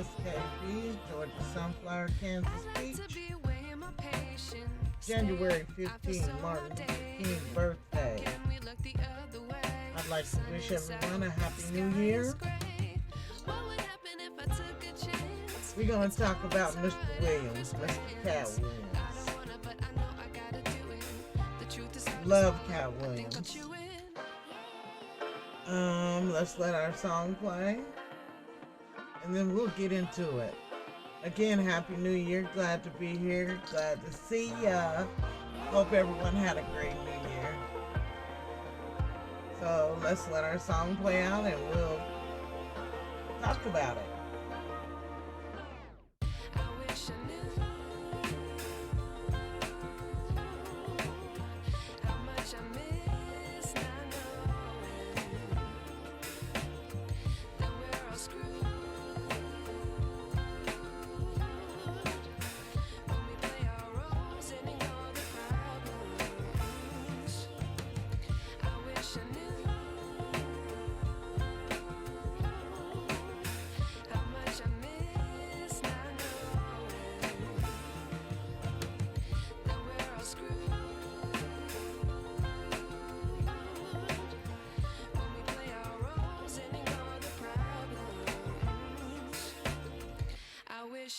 GSKP, Georgia Sunflower, Kansas Peach. January 15th, Martin Luther King birthday. I'd like to wish everyone a happy new year. We're going to talk about Mr. Williams, Mr. Katt Williams. Love Katt Williams. Let's let our song play, and then we'll get into it. Again, Happy New Year. Glad to be here. Glad to see ya. Hope everyone had a great New Year. So let's let our song play out and we'll talk about it.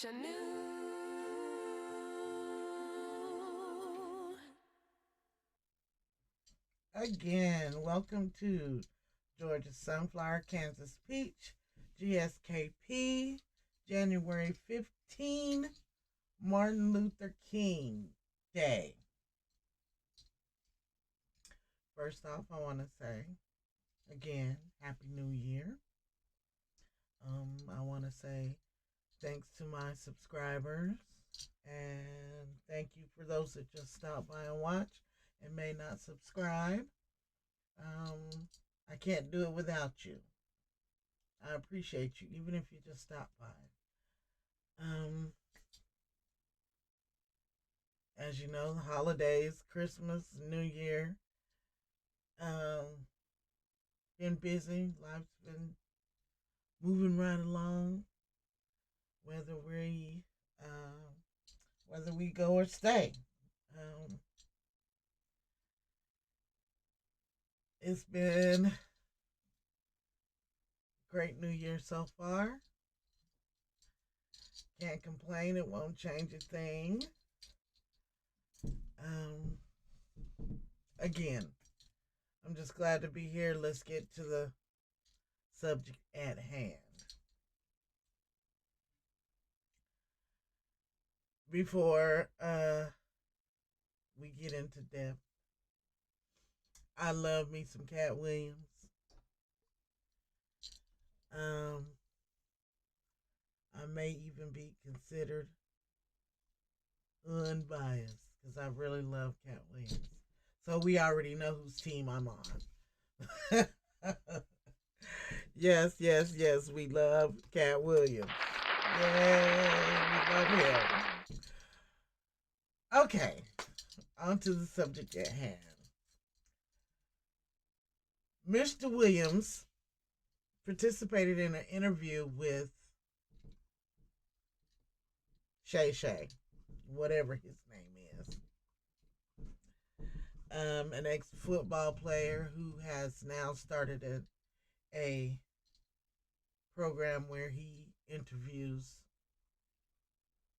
I knew. Again, welcome to Georgia Sunflower, Kansas Peach, GSKP, January 15, Martin Luther King Day. First off, I want to say, again, Happy New Year. I want to say thanks to my subscribers, and thank you for those that just stopped by and watch and may not subscribe. I can't do it without you. I appreciate you, even if you just stopped by. As you know, the holidays, Christmas, New Year, been busy. Life's been moving right along. Whether we go or stay. It's been a great New Year so far. Can't complain. It won't change a thing. Again, I'm just glad to be here. Let's get to the subject at hand. Before we get into depth, I love me some Katt Williams. I may even be considered unbiased because I really love Katt Williams. So we already know whose team I'm on. Yes, we love Katt Williams. Yay, we love him. Okay, on to the subject at hand. Mr. Williams participated in an interview with Shayshay, whatever his name is. An ex-football player who has now started a program where he interviews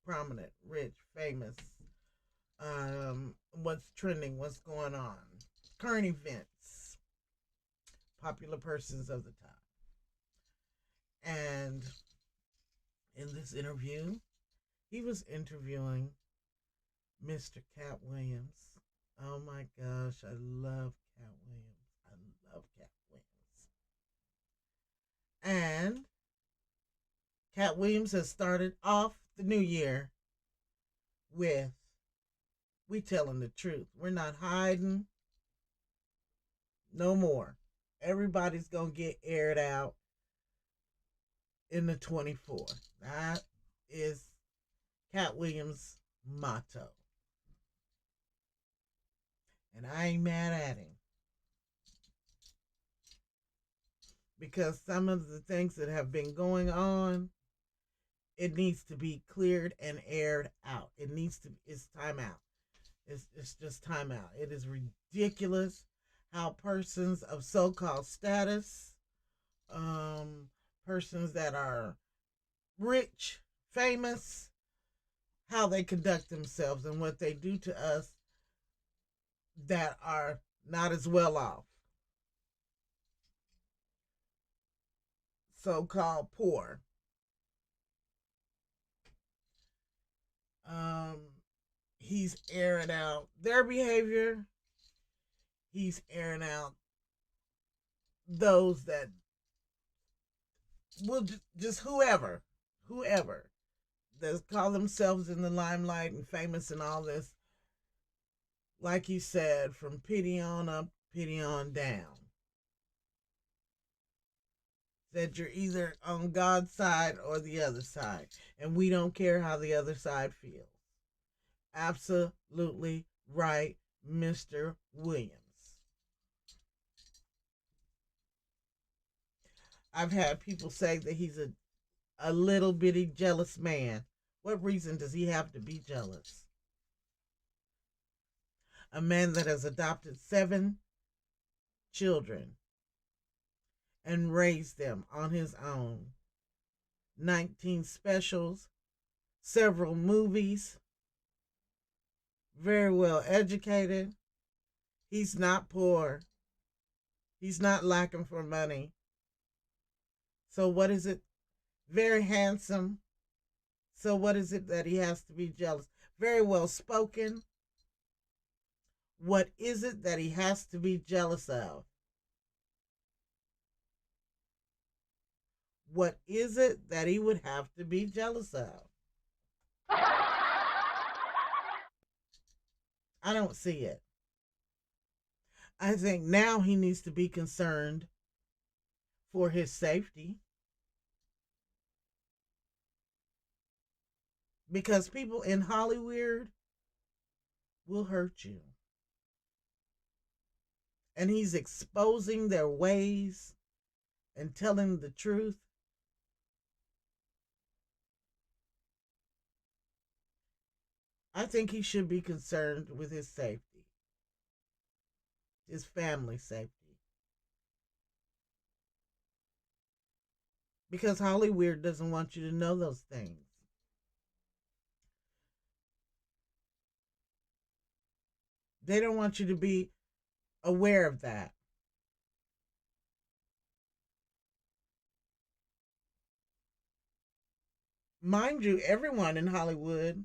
prominent, rich, famous, what's trending, what's going on, current events, popular persons of the time. And in this interview, he was interviewing Mr. Katt Williams. Oh my gosh, I love Katt Williams. I love Katt Williams. And Katt Williams has started off the new year with, we telling the truth. We're not hiding no more. Everybody's going to get aired out in the 24. That is Katt Williams' motto. And I ain't mad at him. Because some of the things that have been going on It needs to be cleared and aired out. It's time out. It's just time out. It is ridiculous how persons of so-called status, um, persons that are rich, famous, how they conduct themselves and what they do to us that are not as well off, so-called poor. Um, he's airing out their behavior. He's airing out those that will just whoever that call themselves in the limelight and famous and all this. Like he said, from pity on up, pity on down. That you're either on God's side or the other side, and we don't care how the other side feels. Absolutely right, Mr. Williams. I've had people say that he's a little bitty jealous man. What reason does he have to be jealous? A man that has adopted 7 children and raised them on his own. 19 specials, several movies, very well educated. He's not poor. He's not lacking for money. So what is it? Very handsome. So what is it that he has to be jealous? Very well spoken. What is it that he has to be jealous of? What is it that he would have to be jealous of? I don't see it. I think now he needs to be concerned for his safety. Because people in Hollywood will hurt you. And he's exposing their ways and telling the truth. I think he should be concerned with his safety, his family safety. Because Hollywood doesn't want you to know those things. They don't want you to be aware of that. Mind you, everyone in Hollywood,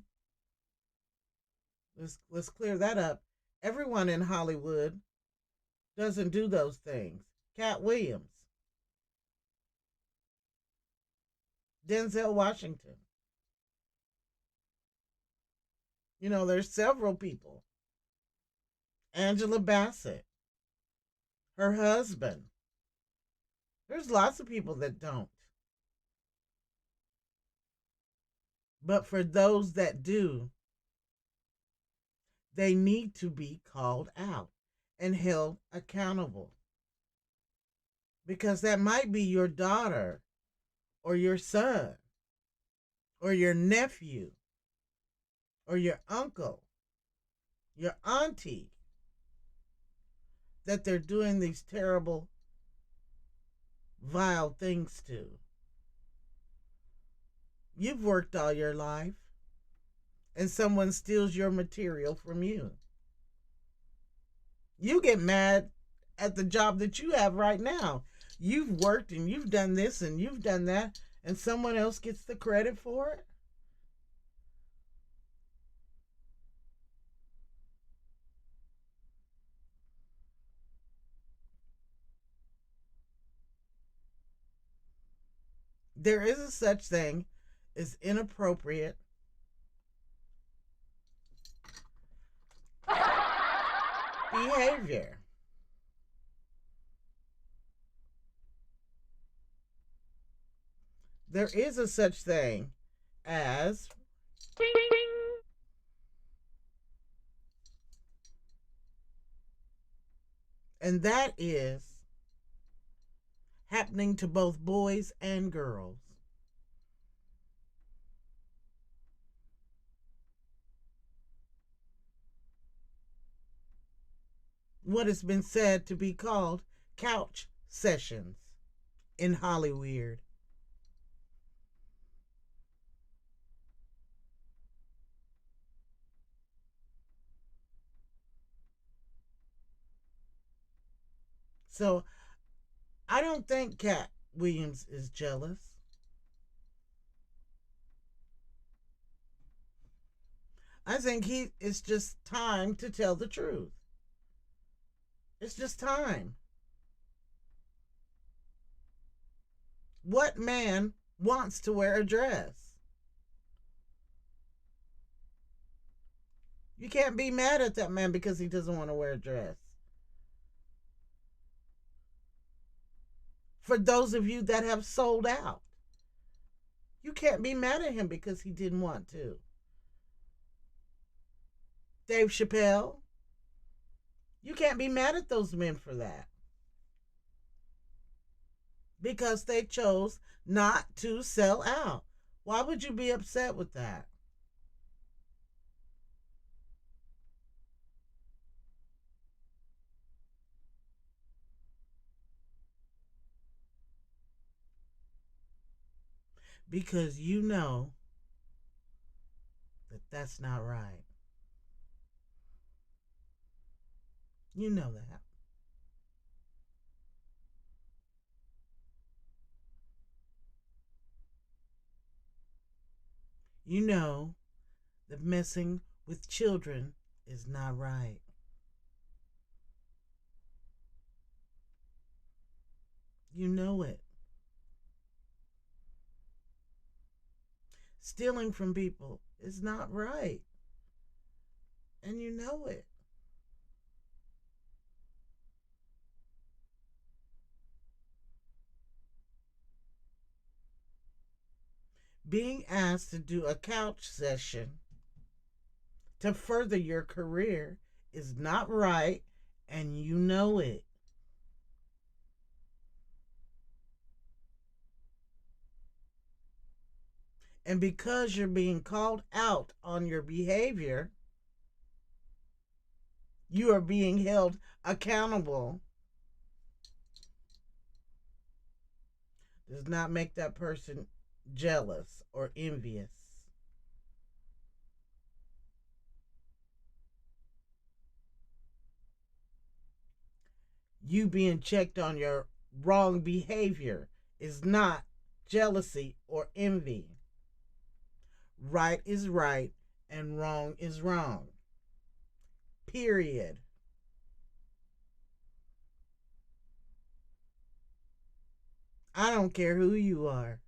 let's clear that up. Everyone in Hollywood doesn't do those things. Katt Williams, Denzel Washington. You know, there's several people. Angela Bassett, her husband. There's lots of people that don't. But for those that do, they need to be called out and held accountable. Because that might be your daughter or your son or your nephew or your uncle, your auntie, that they're doing these terrible, vile things to. You've worked all your life, and someone steals your material from you. You get mad at the job that you have right now. You've worked and you've done this and you've done that, and someone else gets the credit for it. There is a such thing as inappropriate behavior. There is a such thing as and that is happening to both boys and girls. what has been said to be called couch sessions in Hollywood. So I don't think Katt Williams is jealous. I think it's just time to tell the truth. It's just time. What man wants to wear a dress? You can't be mad at that man because he doesn't want to wear a dress. For those of you that have sold out, you can't be mad at him because he didn't want to. Dave Chappelle, you can't be mad at those men for that because they chose not to sell out. Why would you be upset with that? Because you know that that's not right. You know that. You know that messing with children is not right. You know it. Stealing from people is not right. And you know it. Being asked to do a couch session to further your career is not right, and you know it. And because you're being called out on your behavior, you are being held accountable. Does not make that person jealous or envious. You being checked on your wrong behavior is not jealousy or envy. Right is right and wrong is wrong. Period. I don't care who you are.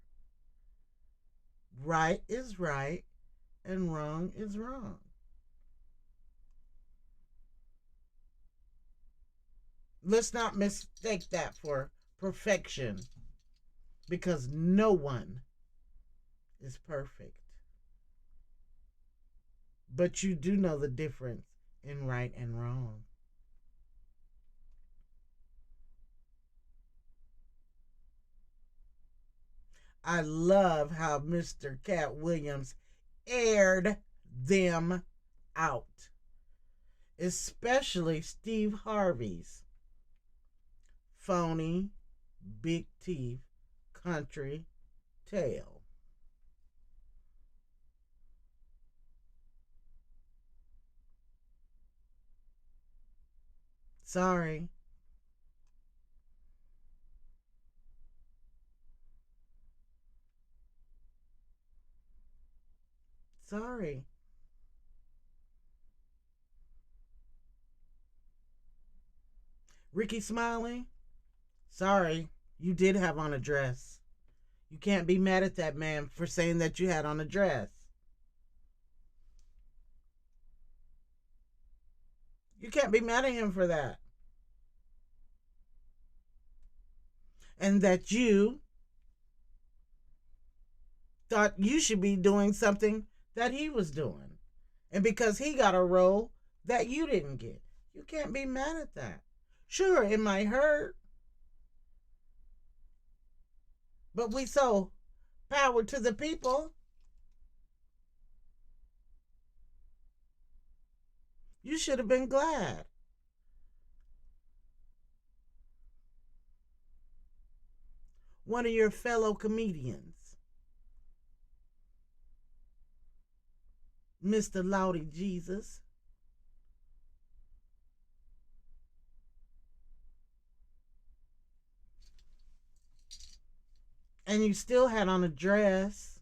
Right is right and wrong is wrong. Let's not mistake that for perfection because no one is perfect. But you do know the difference in right and wrong. I love how Mr. Katt Williams aired them out, especially Steve Harvey's phony, big teeth country tale. Sorry. Sorry. Ricky Smiley, sorry. You did have on a dress. You can't be mad at that man for saying that you had on a dress. You can't be mad at him for that. And that you thought you should be doing something that he was doing. And because he got a role that you didn't get. You can't be mad at that. Sure, it might hurt. But we so power to the people. You should have been glad. one of your fellow comedians, Mr. Loudy Jesus. And you still had on a dress.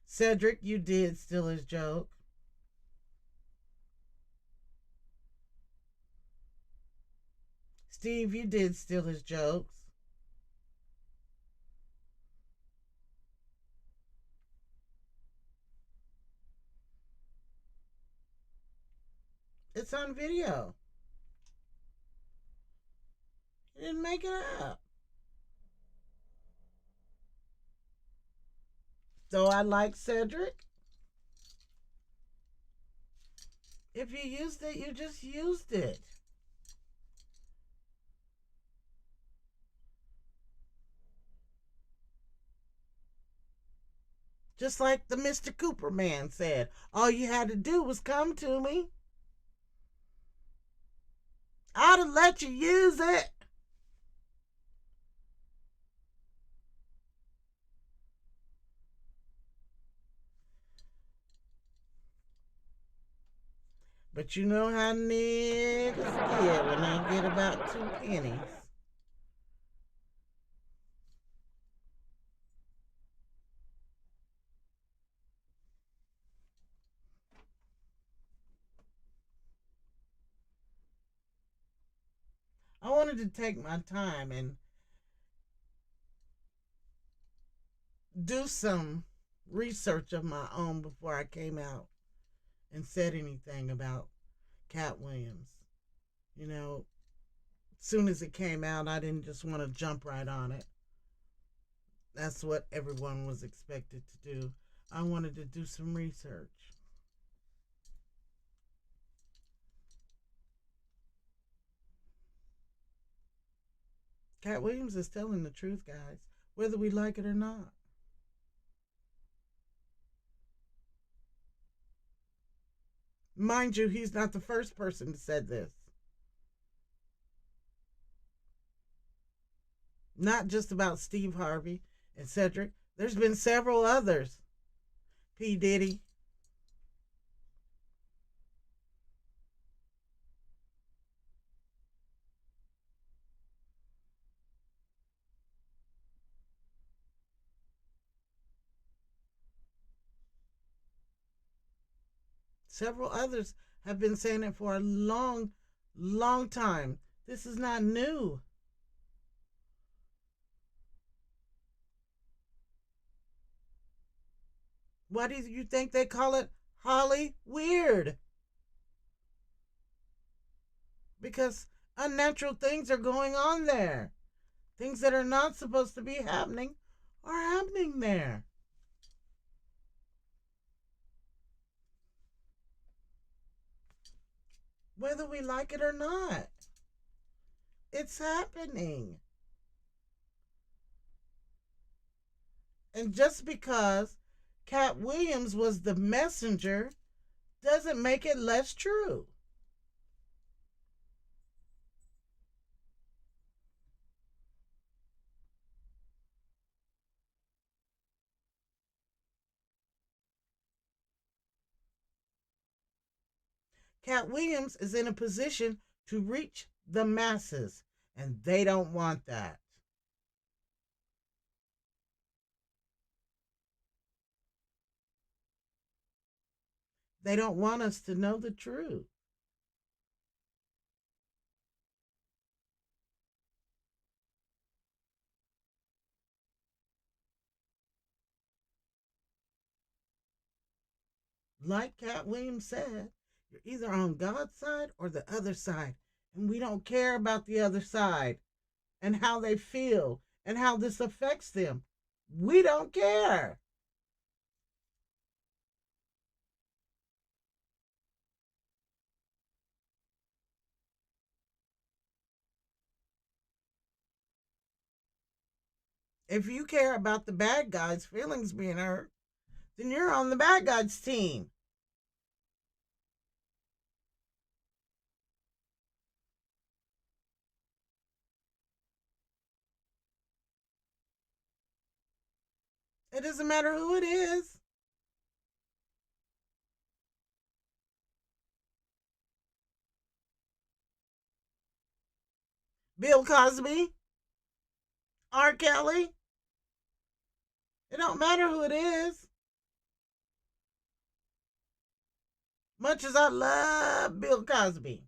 Cedric, you did steal his joke. Steve, you did steal his jokes. It's on video. You didn't make it up. So I like Cedric. If you used it, you just used it. Just like the Mr. Cooper man said, all you had to do was come to me. I'd have let you use it. But you know how niggas get when they get about 2 pennies. I wanted to take my time and do some research of my own before I came out and said anything about Katt Williams. You know, as soon as it came out, I didn't just want to jump right on it. That's what everyone was expected to do. I wanted to do some research. Katt Williams is telling the truth, guys, whether we like it or not. Mind you, he's not the first person to say this. Not just about Steve Harvey and Cedric. There's been several others. P. Diddy. Several others have been saying it for a long, long time. This is not new. Why do you think they call it Holly Weird? Because unnatural things are going on there. Things that are not supposed to be happening are happening there. Whether we like it or not, it's happening. And just because Katt Williams was the messenger doesn't make it less true. Katt Williams is in a position to reach the masses, and they don't want that. They don't want us to know the truth. Like Katt Williams said, you're either on God's side or the other side. And we don't care about the other side and how they feel and how this affects them. We don't care. If you care about the bad guy's feelings being hurt, then you're on the bad guy's team. It doesn't matter who it is. Bill Cosby, R. Kelly. It don't matter who it is. Much as I love Bill Cosby,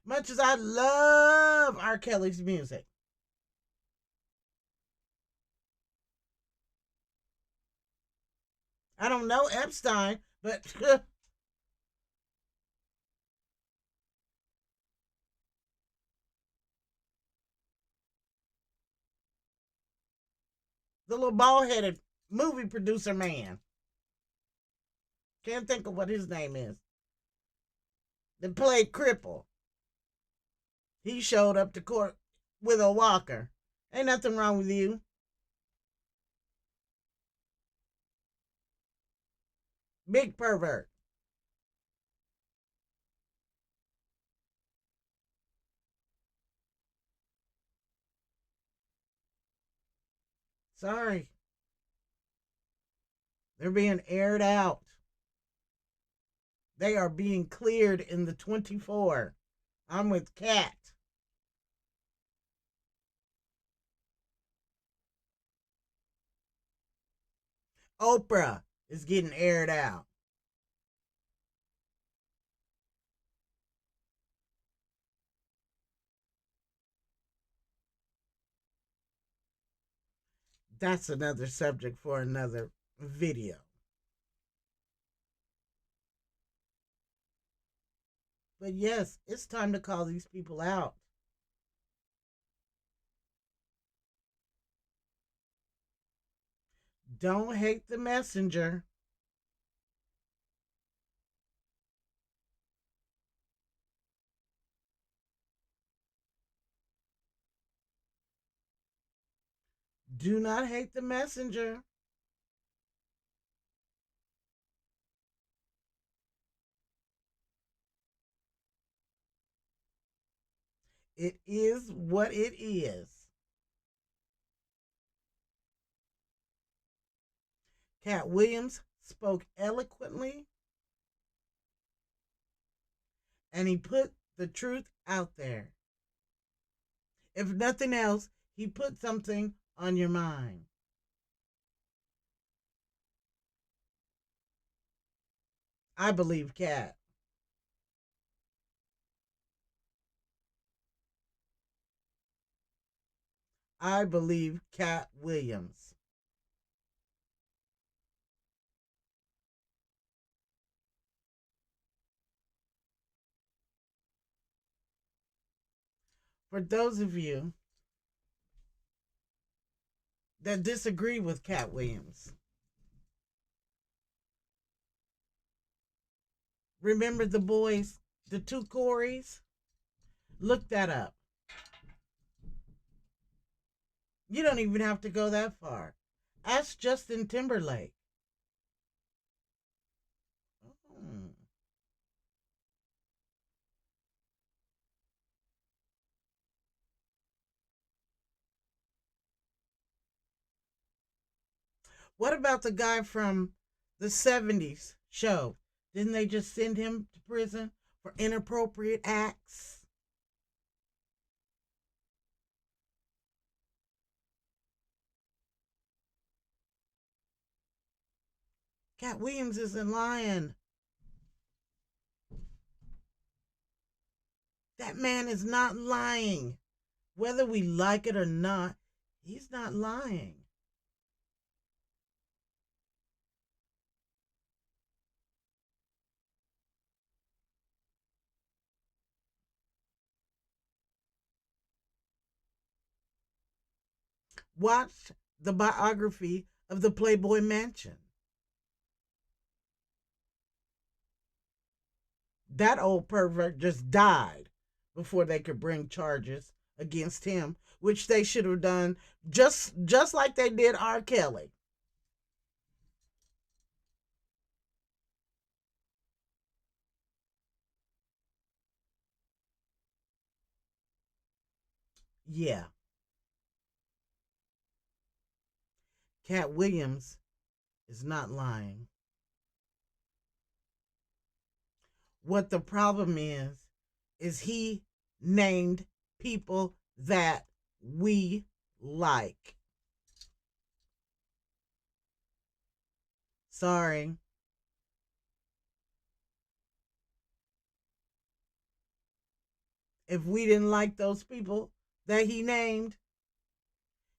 much as I love R. Kelly's music, I don't know Epstein, but the little bald headed movie producer man. Can't think of what his name is. That played Cripple. He showed up to court with a walker. Ain't nothing wrong with you. Big pervert. Sorry. They're being aired out. They are being cleared in the 24. I'm with Katt. Oprah is getting aired out. That's another subject for another video. But yes, it's time to call these people out. Don't hate the messenger. Do not hate the messenger. It is what it is. Katt Williams spoke eloquently and he put the truth out there. If nothing else, he put something on your mind. I believe Katt. I believe Katt Williams. For those of you that disagree with Katt Williams, remember the boys, the two Corys? Look that up. You don't even have to go that far. Ask Justin Timberlake. Hmm. What about the guy from the 70s show? Didn't they just send him to prison for inappropriate acts? Katt Williams isn't lying. That man is not lying. Whether we like it or not, he's not lying. Watch the biography of the Playboy Mansion. That old pervert just died before they could bring charges against him, which they should have done just like they did R. Kelly. Yeah. Katt Williams is not lying. What the problem is he named people that we like. Sorry. If we didn't like those people that he named,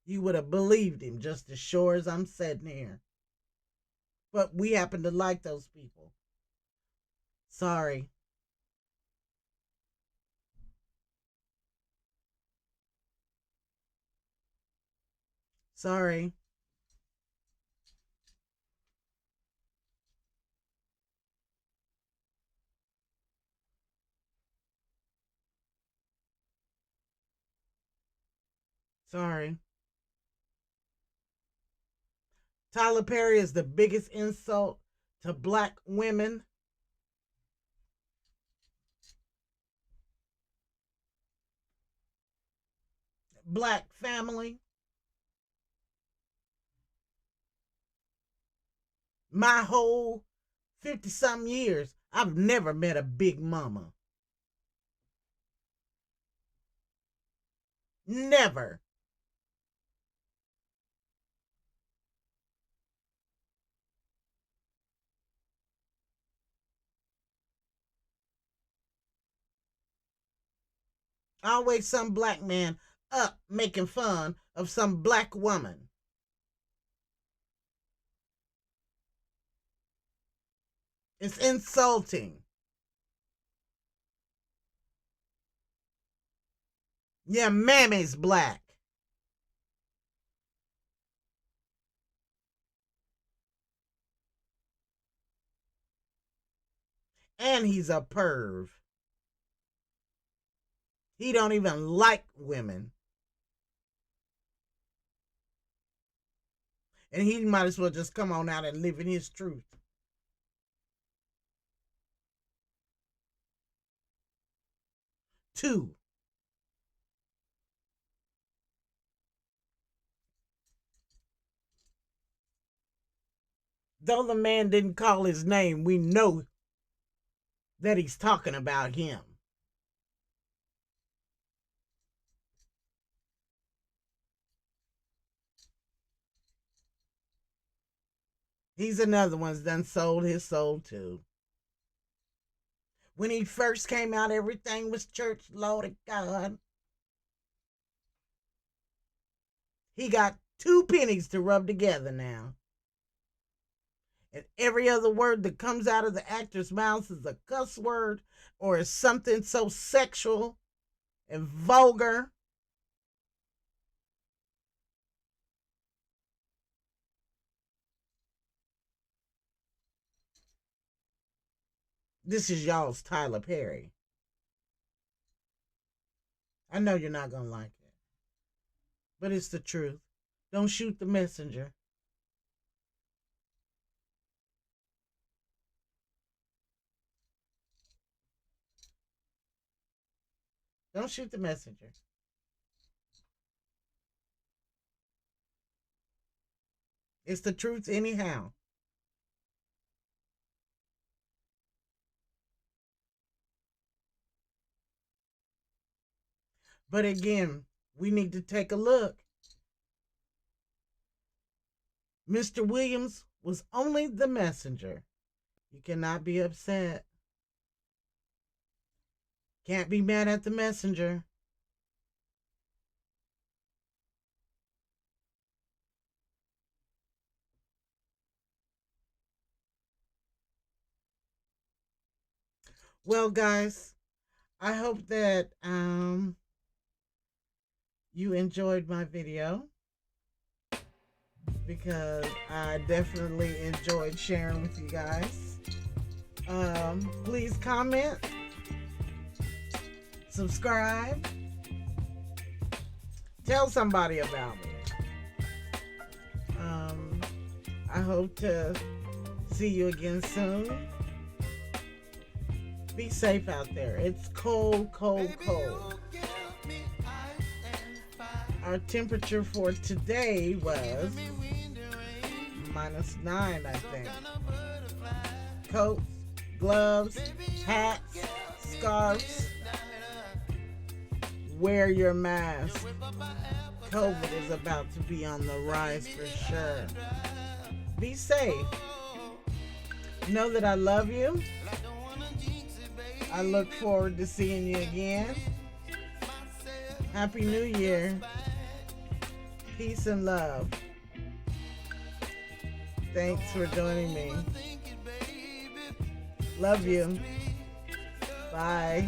you would have believed him just as sure as I'm sitting here. But we happen to like those people. Sorry. Sorry. Sorry. Tyler Perry is the biggest insult to black women. Black family. My whole 50-something years, I've never met a big mama. Never. Always some black man up making fun of some black woman. It's insulting. Yeah, mammy's black. And he's a perv. He don't even like women. And he might as well just come on out and live in his truth. Two. Though the man didn't call his name, we know that he's talking about him. He's another one's done sold his soul too. When he first came out, everything was church, Lord of God. He got 2 pennies to rub together now. And every other word that comes out of the actor's mouth is a cuss word or is something so sexual and vulgar. This is y'all's Tyler Perry. I know you're not going to like it, but it's the truth. Don't shoot the messenger. Don't shoot the messenger. It's the truth anyhow. But again, we need to take a look. Mr. Williams was only the messenger. You cannot be upset. Can't be mad at the messenger. Well, guys, I hope that you enjoyed my video, because I definitely enjoyed sharing with you guys. Please comment, subscribe, tell somebody about me. I hope to see you again soon. Be safe out there. It's cold, cold, cold. Our temperature for today was -9, I think. Coats, gloves, hats, scarves. Wear your mask. COVID is about to be on the rise for sure. Be safe. Know that I love you. I look forward to seeing you again. Happy New Year. Peace and love. Thanks for joining me. Love you. Bye.